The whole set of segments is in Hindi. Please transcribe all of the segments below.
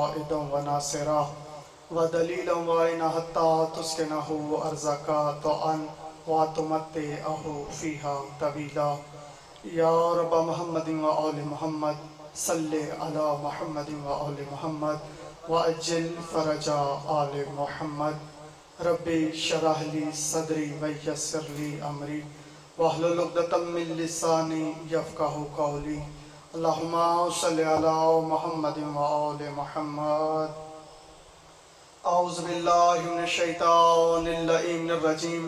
व नासिरा व दलील व हत्ता तुस्किनहु अर्ज़का तौअन व तुमत्तिअहु फ़ीहा तवीला या रब मुहम्मद व आल मुहम्मद सल्लि अला मुहम्मद व आल मुहम्मद व अज्जिल फ़रजा आल मुहम्मद रब्बि शरह ली सदरी व यस्सिर ली अमरी वहलुल उक़दतम मिन लिसानी यफ़क़हू क़ौली अल्लाहुम्मा सल्लि अला मुहम्मद व आल मुहम्मद। औज़ु बिल्लाहि मिनश शैतानिर रजीम।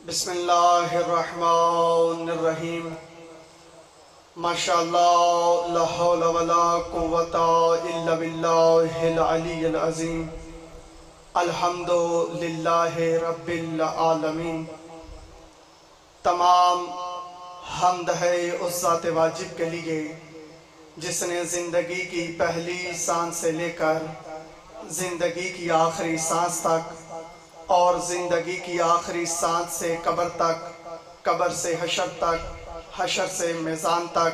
बिस्मिल्लाहिर रहमानिर रहीम। माशाअल्लाह ला हौला वला कुव्वता इल्ला बिल्लाहिल अलिय्यिल अज़ीम। अल्हम्दुलिल्लाहि रब्बिल आलमीन। तमाम हमद है उस ज़ात वाजिब के लिए जिसने ज़िंदगी की पहली सांस से लेकर ज़िंदगी की आखिरी सांस तक और ज़िंदगी की आखिरी सांस से कब्र तक, कब्र से हशर तक, हशर से मीज़ान तक,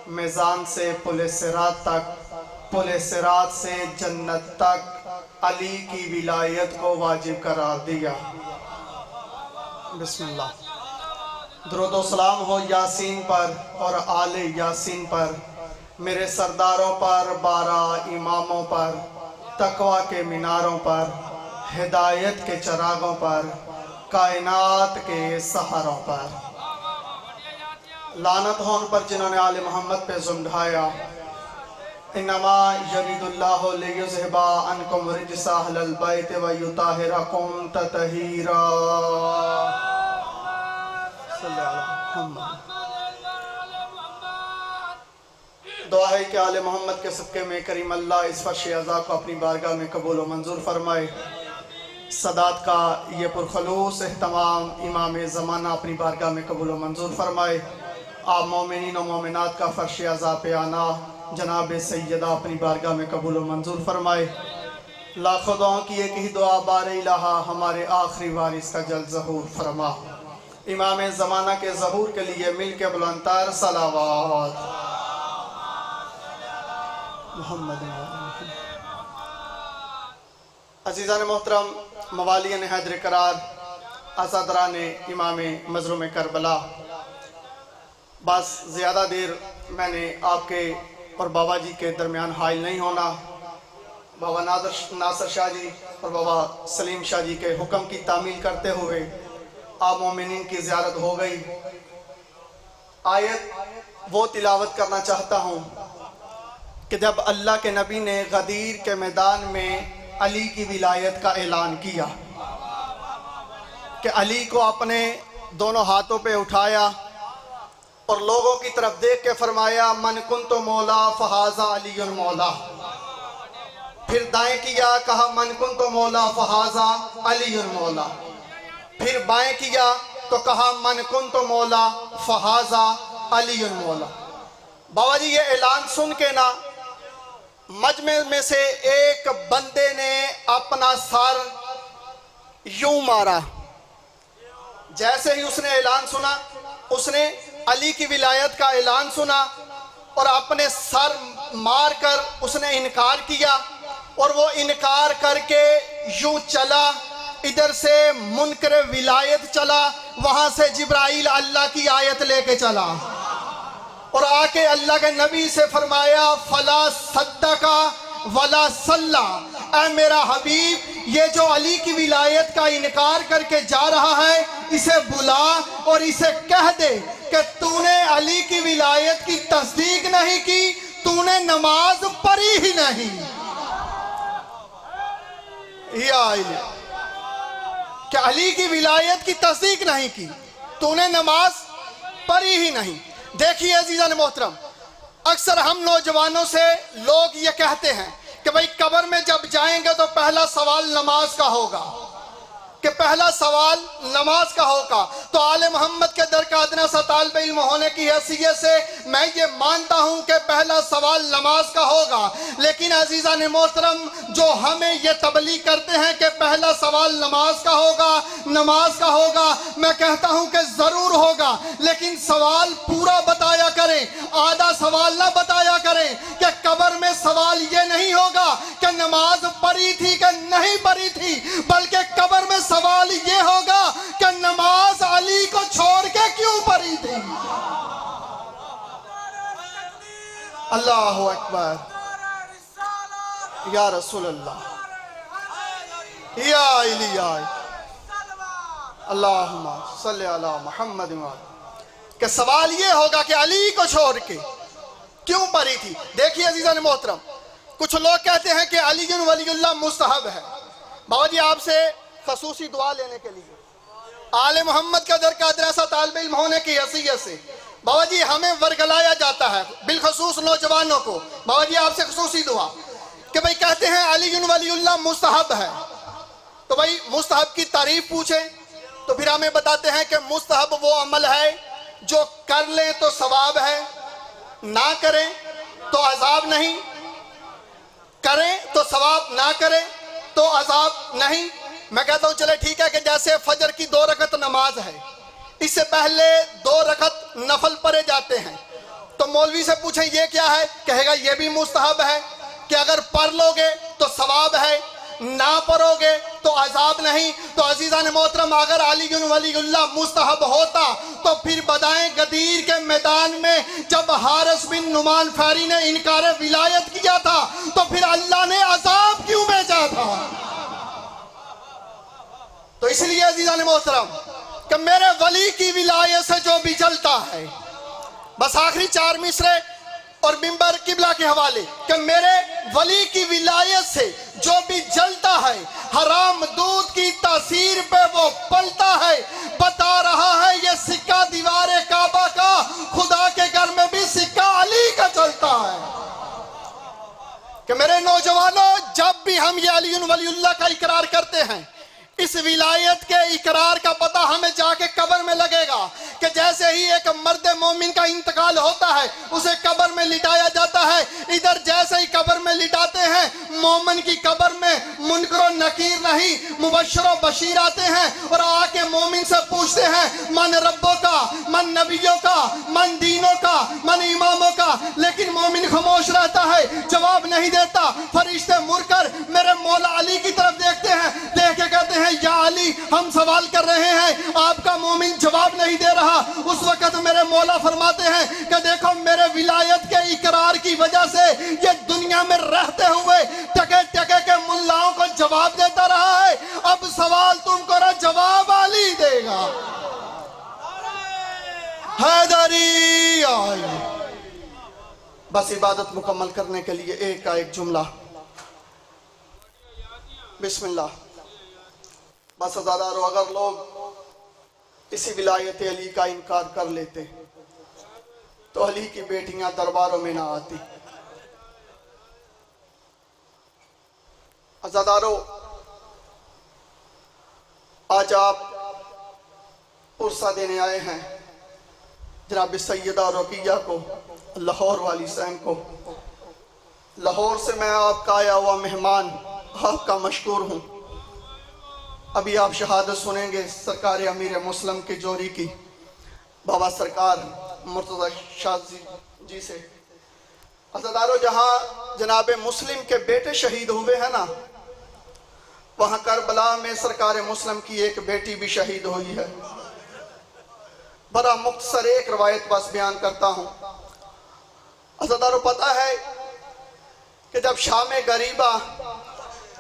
मीज़ान से पुल सिरात तक, पुल सिरात से जन्नत तक अली की विलायत को वाजिब करार दिया। बिस्मिल्लाह। दुरूद व सलाम हो यासीन पर और आले यासीन पर, मेरे सरदारों पर, 12 इमामों पर, तकवा के मीनारों पर, हिदायत के चरागों पर, कायनात के सहारों पर। लानत हो उन पर जिन्होंने आले मोहम्मद पे जुल्म ढाया। इन्नमा यरीदुल्लाहु लियुज़हिबा अन्कुम रिजसा अहलल बैत व युताहिरकुम ततहीरा। दुआ है कि आले मोहम्मद के सदक़े में करीम अल्लाह इस फर्श अज़ा को अपनी बारगाह में कबूल व मंजूर फरमाए। सदात का ये पुरखलूस एहतमाम इमाम ज़माना अपनी बारगाह में कबूल व मंजूर फरमाए। आप मोमिनीन व मोमिनात का फर्श अज़ा पे आना जनाब सैयदा अपनी बारगाह में कबूल व मंजूर फरमाए। लाखों दुआओं की एक ही दुआ, बारे इलाहा हमारे आखिरी वारिस का जल्द ज़हूर फरमा। इमाम ज़माना के ज़हूर के लिए मिल के बुलंदतर सलावत। मोहम्मद अज़ीज़ान मोहतरम, मवालियन हैदर करार, आज़ादरान इमाम मज़लूम करबला, बस ज़्यादा देर मैंने आपके और बाबा जी के दरमियान हाइल नहीं होना। बाबा नासिर शाह जी और बाबा सलीम शाह जी के हुक्म की तामील करते हुए आप मोमिनीन की ज़ियारत हो गई। आयत वो तिलावत करना चाहता हूँ कि जब अल्लाह के नबी ने गदीर के मैदान में अली की विलायत का ऐलान किया कि अली को अपने दोनों हाथों पे उठाया और लोगों की तरफ देख के फरमाया मन कुन्तु मौला फहाजा अली मौला। फिर दाएं किया, कहा मन कुन्तु मौला फहाजा अली मौला। फिर बाएं किया तो कहा मन कुन्तु मौला फहाजा अली मौला। बाबा जी ये ऐलान सुन के ना मजमे में से एक बंदे ने अपना सर यूं मारा। जैसे ही उसने ऐलान सुना, उसने अली की विलायत का ऐलान सुना और अपने सर मार कर उसने इनकार किया और वो इनकार करके यूं चला। इधर से मुनकर विलायत चला, वहां से जिब्राइल अल्लाह की आयत लेके चला और आके अल्लाह के नबी से फरमाया फला सद्दका वला सल्ला। ऐ मेरा हबीब, ये जो अली की विलायत का इनकार करके जा रहा है, इसे बुला और इसे कह दे कि तूने अली की विलायत की तस्दीक नहीं की, तूने नमाज पढ़ी ही नहीं। कि अली की विलायत की तस्दीक नहीं की, तूने नमाज पढ़ी ही नहीं। देखिए अज़ीज़ान मोहतरम, अक्सर हम नौजवानों से लोग ये कहते हैं कि भाई कब्र में जब जाएंगे तो पहला सवाल नमाज का होगा। कि पहला सवाल नमाज का होगा, तो आले मोहम्मद के दर का अदना सा तालिब इल्म होने की हैसियत से मैं ये मानता हूँ कि पहला सवाल नमाज का होगा। लेकिन अजीज़ा ने मोहतरम, जो हमें ये तबलीग करते हैं कि पहला सवाल नमाज का होगा, नमाज का होगा, मैं कहता हूँ कि ज़रूर होगा, लेकिन सवाल पूरा बताया करें, आधा सवाल ना बताया करें। कि कब्र में सवाल ये नहीं होगा कि नमाज पढ़ी थी कि नहीं पढ़ी थी, बल्कि कब्र में सवाल ये होगा कि नमाज अली को छोड़ के क्यों पढ़ी थी। अल्लाहु अकबर, या रसूल अल्लाह, या इलिया, अल्लाहुम्मा सल्ली अला मुहम्मद। कि सवाल ये होगा कि अली को छोड़ के क्यों पढ़ी थी। देखिए अजीज़ान मोहतरम, कुछ लोग कहते हैं कि अली वलीउल्लाह मुस्तहब है। बाबा जी आपसे खसूसी दुआ लेने के लिए आले मोहम्मद का दर का अदरसा तालिब इल्म होने की हैसियत से बाबा जी हमें वर्गलाया जाता है, बिलखसूस नौजवानों को। बाबा जी आपसे खसूसी दुआ कि भाई कहते हैं अली वलीउल्लाह मुस्तहब है, तो भाई मुस्तहब की तारीफ पूछें तो फिर हमें बताते हैं कि मुस्तहब वो अमल है जो कर लें तो सवाब है, ना करें तो अजाब नहीं, करें तो सवाब, ना करें तो अजाब नहीं। मैं कहता हूं चले ठीक है कि जैसे फजर की 2 रकत नमाज है, इससे पहले 2 रकत नफल पढ़े जाते हैं, तो मौलवी से पूछें ये क्या है, कहेगा ये भी मुस्तहब है कि अगर पढ़ लोगे तो सवाब है, ना पढ़ोगे तो अजाब नहीं। तो अजीज़ान मोहतरम, अगर अली वलीउल्लाह मुस्तहब होता तो फिर बदाएं गदीर के मैदान में जब हारिस बिन नुमान फारी ने इनकार विलायत किया था तो फिर अल्लाह ने अजाब क्यों भेजा था। तो इसलिए अजीज़ान मोहतरम कि मेरे वली की विलायत से जो भी जलता है, बस आखिरी 4 मिसरे और मिंबर किबला के हवाले, कि मेरे वली की विलायत से जो भी जलता है, हराम दूध की तासीर पे वो पलता है। बता रहा है ये सिक्का दीवारे काबा का, खुदा के घर में भी सिक्का अली का चलता है। कि मेरे नौजवानों, जब भी हम ये अली वलीउल्लाह का इकरार करते हैं, इस विलायत के इकरार का पता हमें जाके कब्र में लगेगा। कि जैसे ही एक मर्द मोमिन का इंतकाल होता है उसे कब्र में लिटाया जाता है, इधर जैसे ही कब्र में लिटाते हैं, मोमिन की कब्र में मुनकर नकीर नहीं मुबश्शिर व बशीर आते हैं और आके मोमिन से पूछते हैं मन रब्बों का, मन नबियों का, मन दीनों का, मन इमामों का। लेकिन मोमिन खामोश रहता है, जवाब नहीं देता। फरिश्ते मुड़कर मेरे मौला अली की तरफ देखते हैं, देख के कहते हैं या अली, हम सवाल कर रहे हैं, आपका मोमिन जवाब नहीं दे रहा। उस वक्त मेरे मौला फरमाते हैं कि देखो मेरे विलायत के इकरार की वजह से ये दुनिया में रहते हुए टके टके के मुल्लाओं को जवाब देता रहा है, अब सवाल तुम करो, जवाब अली देगा। हैदरी आई। बस इबादत मुकम्मल करने के लिए एक का एक जुमला, बिस्मिल्लाह। बस हज़ारों, अगर लोग इसी विलायत अली का इनकार कर लेते तो अली की बेटियां दरबारों में ना आती। हज़ारों, आज आप पुरसा देने आए हैं जनाब सैयदा रुक़िया को, लाहौर वाली सैन को। लाहौर से मैं आपका आया हुआ मेहमान, आपका मशकूर हूँ। अभी आप शहादत सुनेंगे सरकार अमीर मुस्लिम की जोरी की, बाबा सरकार मुर्तज़ा शाह जी से। हज़रातों, जहाँ जनाब मुस्लिम के बेटे शहीद हुए हैं ना, वहाँ करबला में सरकार मुस्लिम की एक बेटी भी शहीद हुई है। बड़ा मुख्तसर एक रवायत बस बयान करता हूँ। हज़रातों, पता है कि जब शाम गरीबा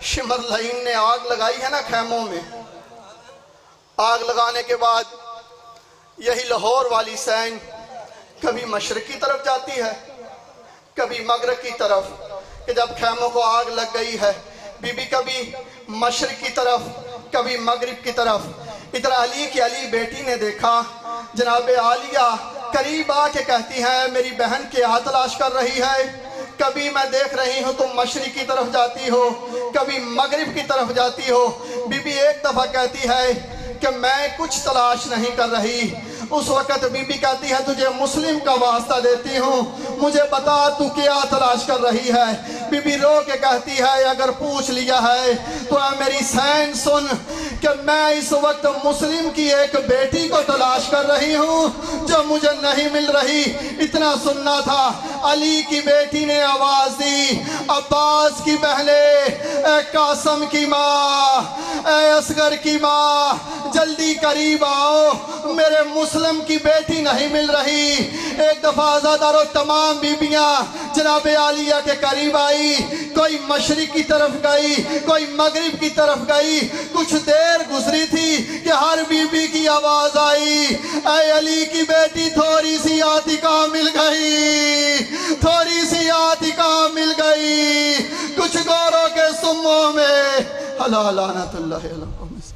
शिमर लईन ने आग लगाई है ना खैमों में, आग लगाने के बाद यही लाहौर वाली सैन कभी मशरक़ की तरफ जाती है, कभी मगरब की तरफ। कि जब खैमों को आग लग गई है, बीबी कभी मशरक़ की तरफ, कभी मगरिब की तरफ। इधर अली की अली बेटी ने देखा, जनाब आलिया करीब आके कहती है मेरी बहन की हाथ तलाश कर रही है। कभी मैं देख रही हूँ तुम मशरिक की तरफ जाती हो, कभी मगरिब की तरफ जाती हो। बीबी एक दफ़ा कहती है कि मैं कुछ तलाश नहीं कर रही। उस वक़्त बीबी कहती है तुझे मुस्लिम का वास्ता देती हूँ, मुझे बता तू क्या तलाश कर रही है। बीबी रो के कहती है अगर पूछ लिया है तो मेरी सैन सुन कि मैं इस वक्त मुस्लिम की एक बेटी को तलाश कर रही हूँ जो मुझे नहीं मिल रही। इतना सुनना था। अली की बेटी ने आवाज दी, अब्बास की बहने, ए कासम की माँ, ए असगर की माँ, जल्दी करीब आओ, मेरे मुस्लिम की बेटी नहीं मिल रही। एक दफा आज़ादारों तमाम बीबियां जनाब आलिया के करीब आई। कोई मशरिक की तरफ गई, कोई मगरिब की तरफ गई। कुछ देर गुजरी थी कि हर बीबी की आवाज आई, ऐ अली की बेटी थोड़ी सी आतिका मिल गई, थोड़ी सी आतिका मिल गई। कुछ गौरों के सुम्मों में अल्लाह लानतुल्लाह अलैहि।